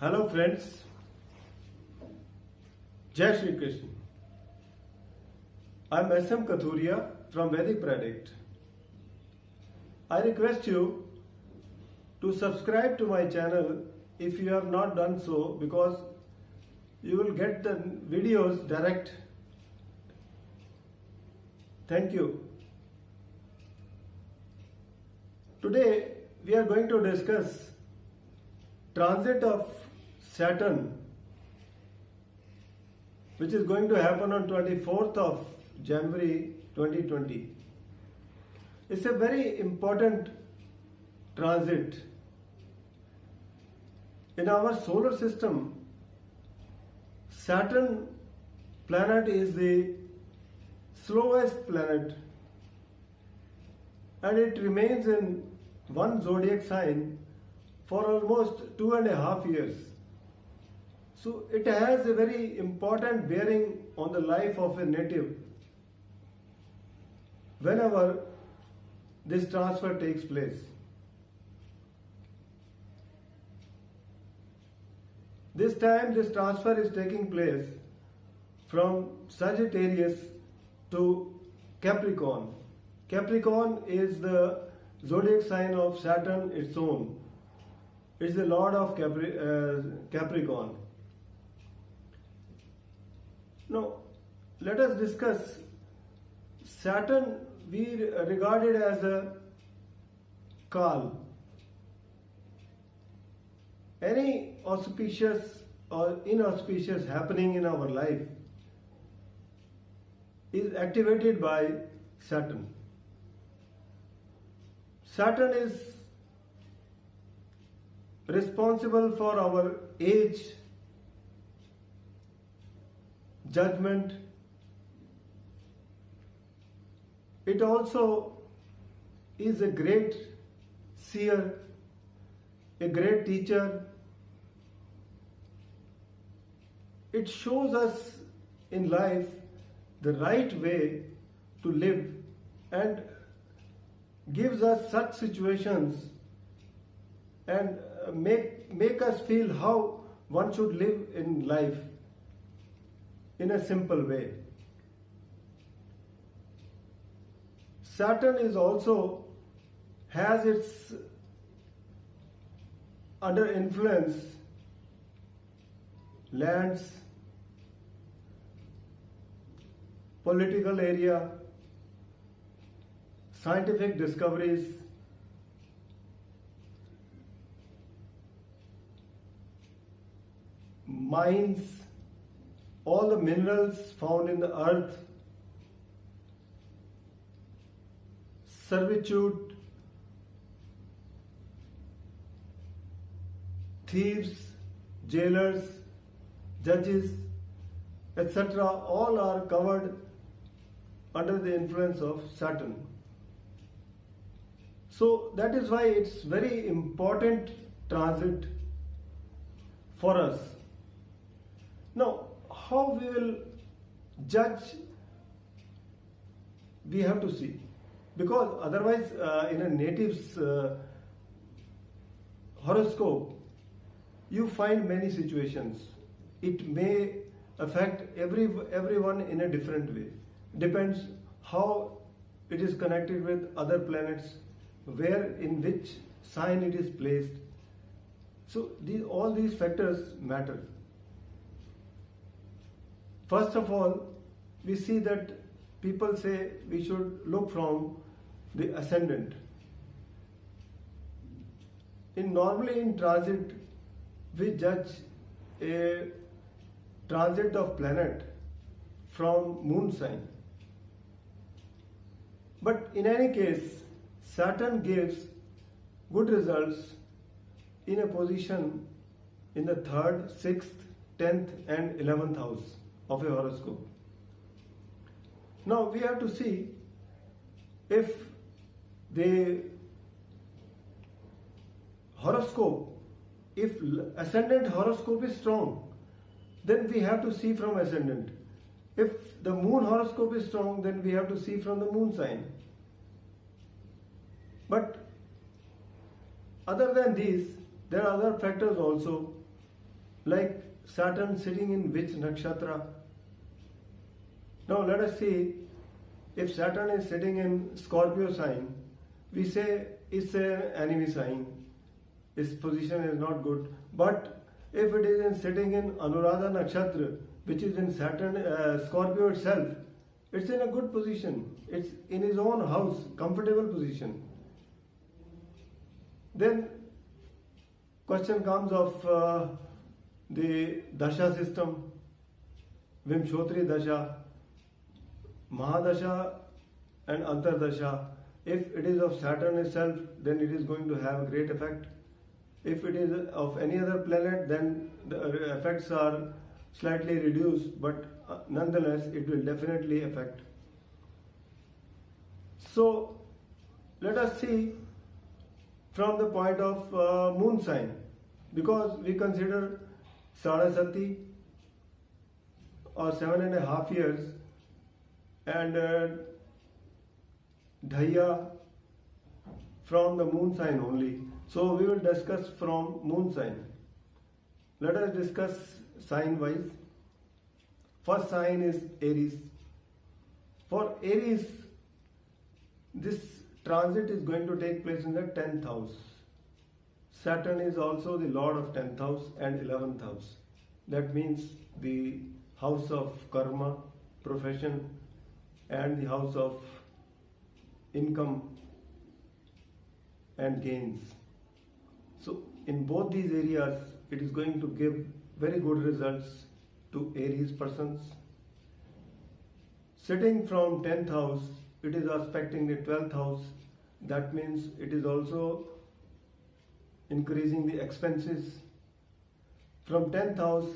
Hello friends, Jai Shri Krishna. I am SM Kathuria from Vedic Predict. I request you to subscribe to my channel if you have not done so, because you will get the videos direct. Thank you. Today we are going to discuss transit of Saturn, which is going to happen on 24th of January 2020. It's a very important transit. In our solar system, Saturn planet is the slowest planet, and it remains in one zodiac sign for almost 2.5 years. So it has a very important bearing on the life of a native whenever this transfer takes place. This time this transfer is taking place from Sagittarius to Capricorn. Capricorn is the zodiac sign of Saturn its own. It's the lord of Capricorn. Now, let us discuss Saturn. We regard it as a Kal. Any auspicious or inauspicious happening in our life is activated by Saturn. Saturn is responsible for our age, judgment. It also is a great seer, a great teacher. It shows us in life the right way to live and gives us such situations and make us feel how one should live in life in a simple way. Saturn is also has its under influence lands, political area, scientific discoveries, mines, all the minerals found in the earth, servitude, thieves, jailers, judges, etc. all are covered under the influence of Saturn. So that is why it's very important transit for us. Now, how we will judge, we have to see, because otherwise in a native's horoscope you find many situations. It may affect everyone in a different way. Depends how it is connected with other planets, where in which sign it is placed. So all these factors matter. First of all, we see that people say we should look from the ascendant. Normally in transit, we judge a transit of planet from moon sign. But in any case, Saturn gives good results in a position in the 3rd, 6th, 10th and 11th house of a horoscope. Now we have to see if the horoscope, if ascendant horoscope is strong, then we have to see from ascendant. If the moon horoscope is strong, then we have to see from the moon sign. But other than these, there are other factors also like Saturn sitting in which nakshatra. Now let us see, if Saturn is sitting in Scorpio sign, we say it's an enemy sign, its position is not good. But if it is sitting in Anuradha nakshatra, which is in Saturn, Scorpio itself, it's in a good position, it's in his own house, comfortable position. Then question comes of the dasha system, Vimshotri dasha, Mahadasha and Antardasha. If it is of Saturn itself, then it is going to have a great effect. If it is of any other planet, then the effects are slightly reduced, but nonetheless it will definitely affect. So let us see from the point of moon sign, because we consider Sarasati or 7.5 years and Dhaya from the moon sign only. So we will discuss from moon sign. Let us discuss sign wise. First sign is Aries. For Aries, this transit is going to take place in the 10th house. Saturn is also the lord of 10th house and 11th house. That means the house of karma, profession, and the house of income and gains. So in both these areas, it is going to give very good results to Aries persons. Sitting from 10th house, it is aspecting the 12th house. That means it is also increasing the expenses. From 10th house,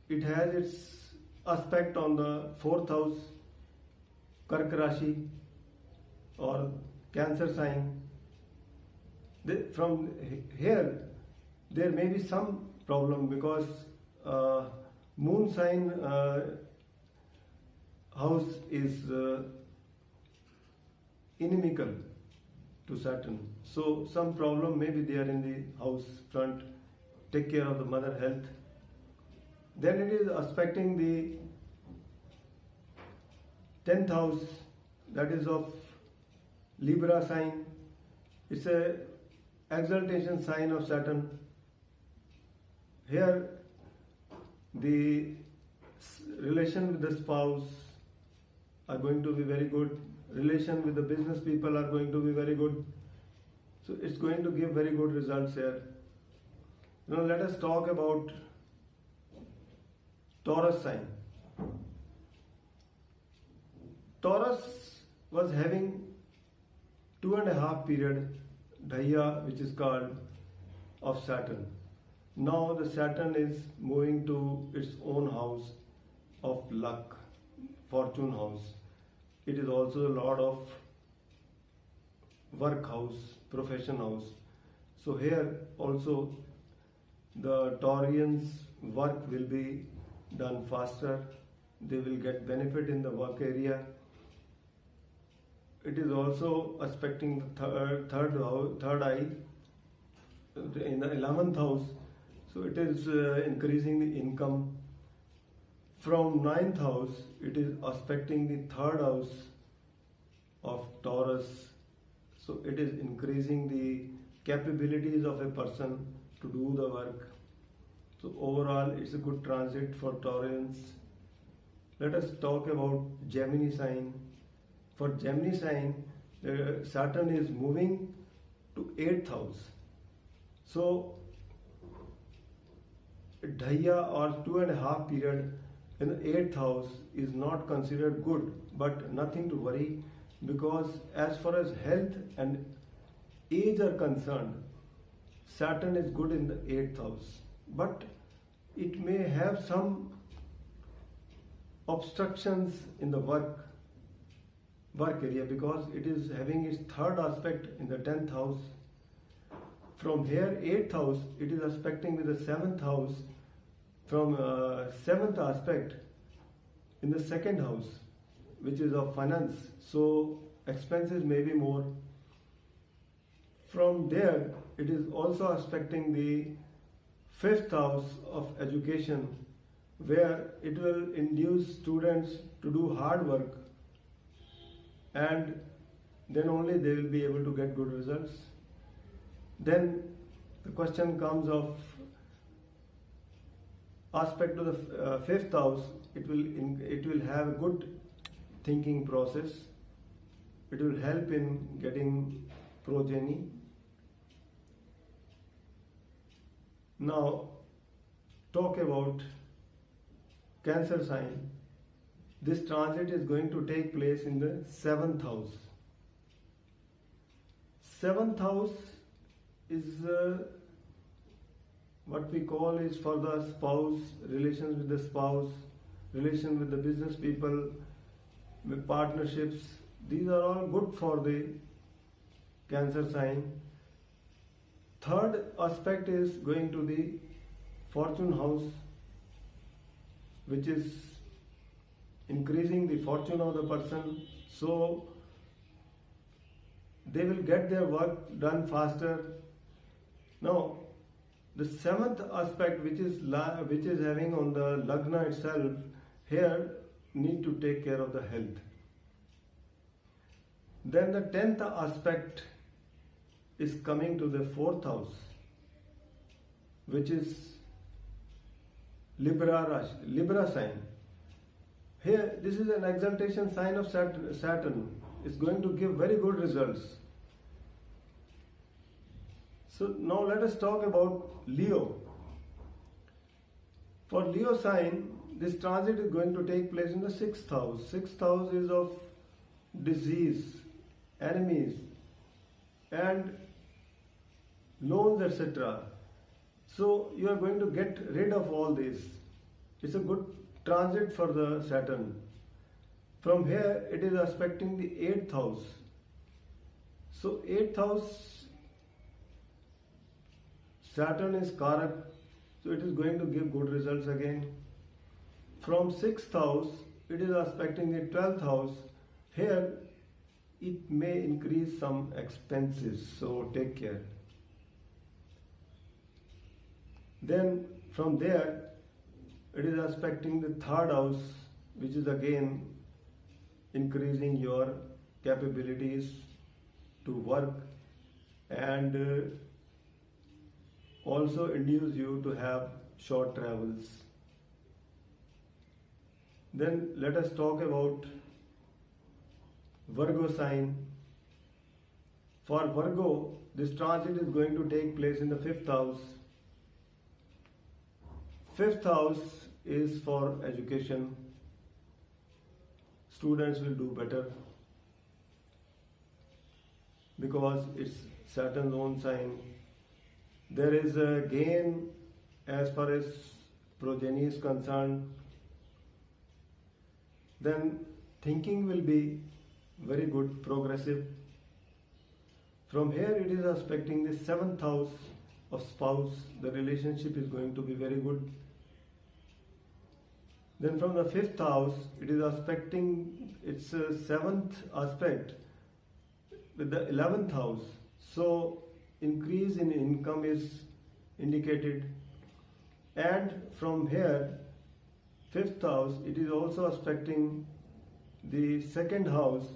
it has its aspect on the 4th house, Kark Rashi or Cancer sign. From here, there may be some problem because moon sign house is inimical to Saturn. So some problem may be there in the house front. Take care of the mother health. Then it is aspecting the 10th house, that is of Libra sign. It's a exaltation sign of Saturn. Here the relation with the spouse are going to be very good. Relation with the business people are going to be very good. So it's going to give very good results here. Now let us talk about Taurus sign. Taurus was having 2.5 period Dhaya, which is called of Saturn. Now the Saturn is moving to its own house of luck, fortune house. It is also a lord of work house, profession house. So here also the Taurians' work will be done faster. They will get benefit in the work area. It is also aspecting the third eye in the 11th house. So it is increasing the income. From 9th house, it is aspecting the third house of Taurus. So it is increasing the capabilities of a person to do the work. So overall, it's a good transit for Taurians. Let us talk about Gemini sign. For Gemini sign, Saturn is moving to 8th house. So Dhaya or 2.5 period in the 8th house is not considered good, but nothing to worry, because as far as health and age are concerned, Saturn is good in the 8th house, but it may have some obstructions in the work area, because it is having its third aspect in the 10th house. From here 8th house, it is aspecting with the 7th house. From 7th aspect in the 2nd house, which is of finance, so expenses may be more. From there, it is also aspecting the fifth house of education, where it will induce students to do hard work, and then only they will be able to get good results. Then the question comes of aspect to the fifth house. It will have a good thinking process. It will help in getting progeny. Now talk about Cancer sign. This transit is going to take place in the 7th house. 7th house is what we call is for the spouse, relations with the spouse, relation with the business people, with partnerships. These are all good for the Cancer sign. Third aspect is going to the fortune house, which is increasing the fortune of the person, so they will get their work done faster. Now, the 7th aspect, which is having on the lagna itself, here need to take care of the health. Then the 10th aspect is coming to the 4th house, which is Libra sign. Here, this is an exaltation sign of Saturn. It's going to give very good results. So now let us talk about Leo. For Leo sign, this transit is going to take place in the 6th house. 6th house is of disease, enemies, and loans, etc. So you are going to get rid of all this. It's a good transit for the Saturn. From here, it is aspecting the 8th house. So 8th house, Saturn is Karak, so it is going to give good results again. From 6th house, it is aspecting the 12th house. Here, it may increase some expenses, so take care. Then from there, it is aspecting the 3rd house, which is again increasing your capabilities to work and also induce you to have short travels. Then let us talk about Virgo sign. For Virgo, this transit is going to take place in the 5th house. 5th house is for education. Students will do better because it's Saturn's own sign. There is a gain as far as progeny is concerned. Then thinking will be very good, progressive. From here it is aspecting the 7th house of spouse. The relationship is going to be very good. Then from the 5th house, it is aspecting its 7th aspect with the 11th house. So increase in income is indicated. And from here, 5th house, it is also aspecting the 2nd house,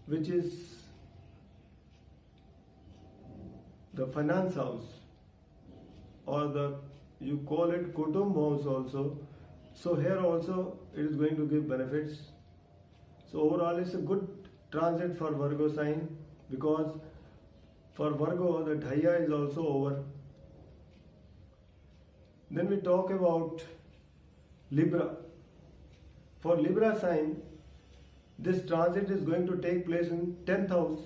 which is the finance house, or you call it Kutumb house also. So here also it is going to give benefits. So overall it's a good transit for Virgo sign, because for Virgo the Dhaya is also over. Then we talk about Libra. For Libra sign, this transit is going to take place in 10th house.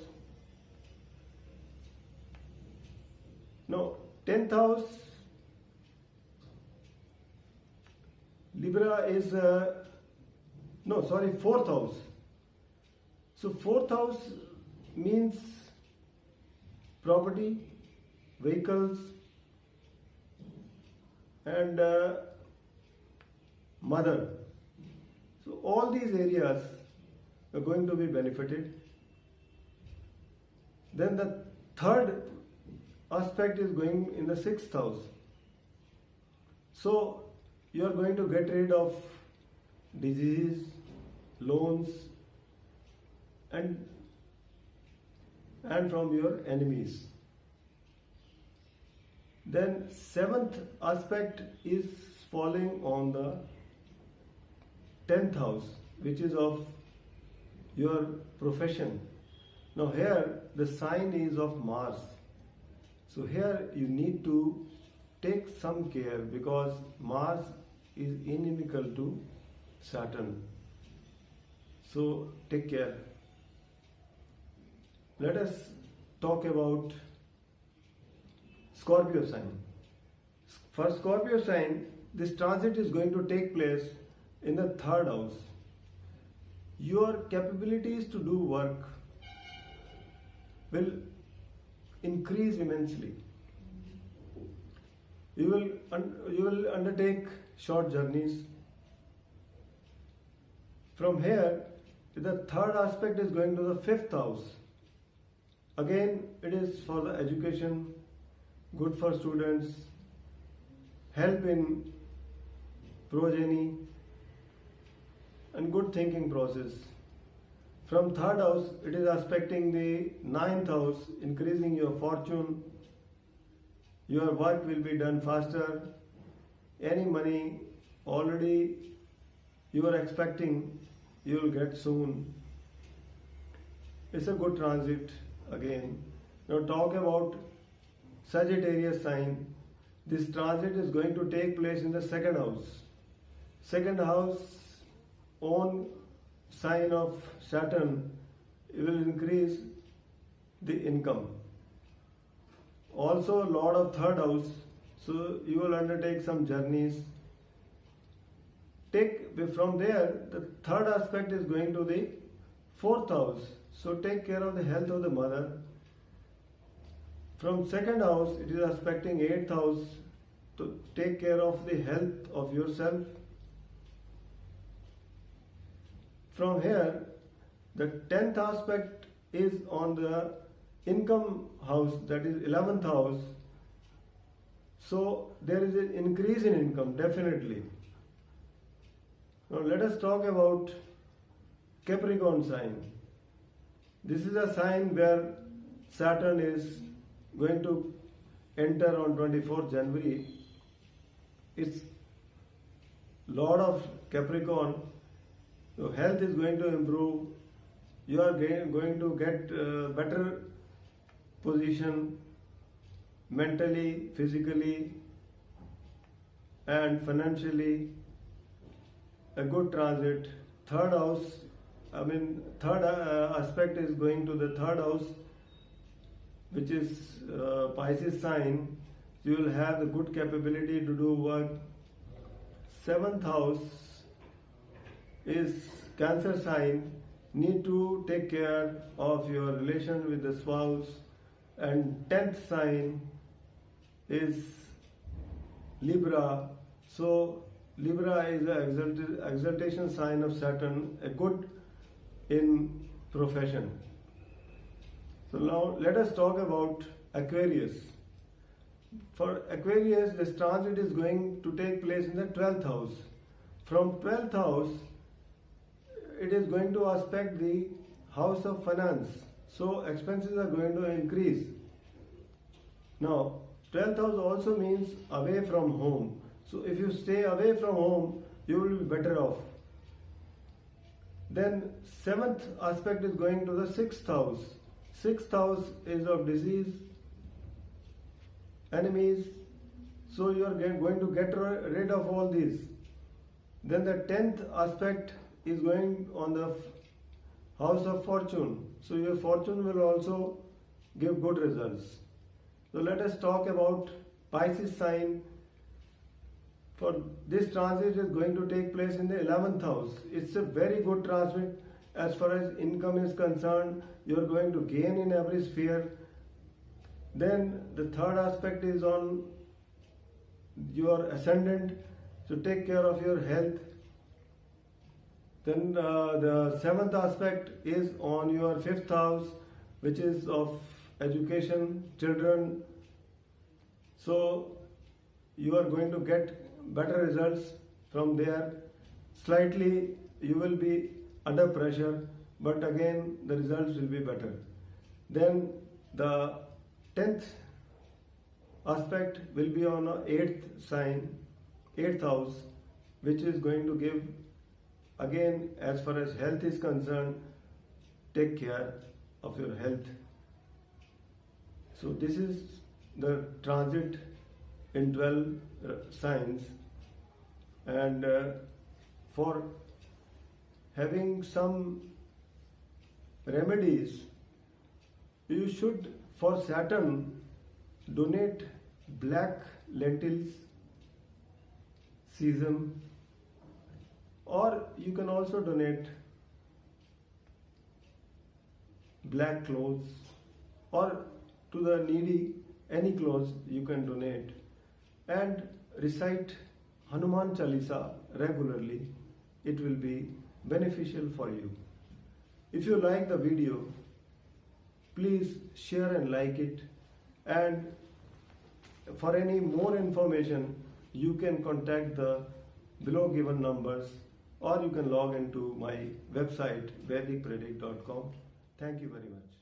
Now 10th house, Libra is 4th house. So 4th house means property, vehicles, and mother. So all these areas are going to be benefited. Then the 3rd aspect is going in the 6th house. So you are going to get rid of diseases, loans, and from your enemies. Then seventh aspect is falling on the 10th house, which is of your profession. Now here the sign is of Mars. So here you need to take some care because Mars is inimical to Saturn. So take care. Let us talk about Scorpio sign. For Scorpio sign, this transit is going to take place in the 3rd house. Your capabilities to do work will increase immensely. You will undertake short journeys. From here, the 3rd aspect is going to the 5th house. Again, it is for the education, good for students, help in progeny, and good thinking process. From 3rd house, it is aspecting the 9th house, increasing your fortune. Your work will be done faster. Any money already you are expecting, you will get soon. It's a good transit again. Now talk about Sagittarius sign. This transit is going to take place in the 2nd house. 2nd house, own sign of Saturn, it will increase the income. Also Lord of 3rd house, so you will undertake some journeys. From there, the 3rd aspect is going to the 4th house, so take care of the health of the mother. From 2nd house, it is aspecting 8th house, to take care of the health of yourself. From here, the 10th aspect is on the income house, that is 11th house. So there is an increase in income, definitely. Now let us talk about Capricorn sign. This is a sign where Saturn is going to enter on 24th January. It's Lord of Capricorn. Your health is going to improve. You are going to get better position mentally, physically, and financially. A good transit. 3rd house, third aspect is going to the 3rd house, which is Pisces sign. You will have the good capability to do work. 7th house is Cancer sign. Need to take care of your relation with the spouse. And 10th sign is Libra. So Libra is an exaltation sign of Saturn, a good in profession. So now let us talk about Aquarius. For Aquarius, this transit is going to take place in the 12th house. From 12th house, it is going to aspect the house of finance. So expenses are going to increase. Now, 12th house also means away from home. So if you stay away from home, you will be better off. Then 7th aspect is going to the 6th house. 6th house is of disease, enemies. So you are going to get rid of all these. Then the 10th aspect is going on the house of fortune. So your fortune will also give good results. So let us talk about Pisces sign. For this transit is going to take place in the 11th house. It's a very good transit as far as income is concerned. You are going to gain in every sphere. Then the 3rd aspect is on your ascendant. So take care of your health. Then the 7th aspect is on your 5th house, which is of education, children. So you are going to get better results from there. Slightly you will be under pressure, but again the results will be better. Then the 10th aspect will be on a 8th sign, 8th house, which is going to give, again, as far as health is concerned, take care of your health. So this is the transit in 12 signs, and for having some remedies, you should, for Saturn, donate black lentils, sesame, or you can also donate black clothes, or to the needy, any clothes you can donate, and recite Hanuman Chalisa regularly. It will be beneficial for you. If you like the video, please share and like it, and for any more information you can contact the below given numbers, or you can log into my website vedicpredict.com. Thank you very much.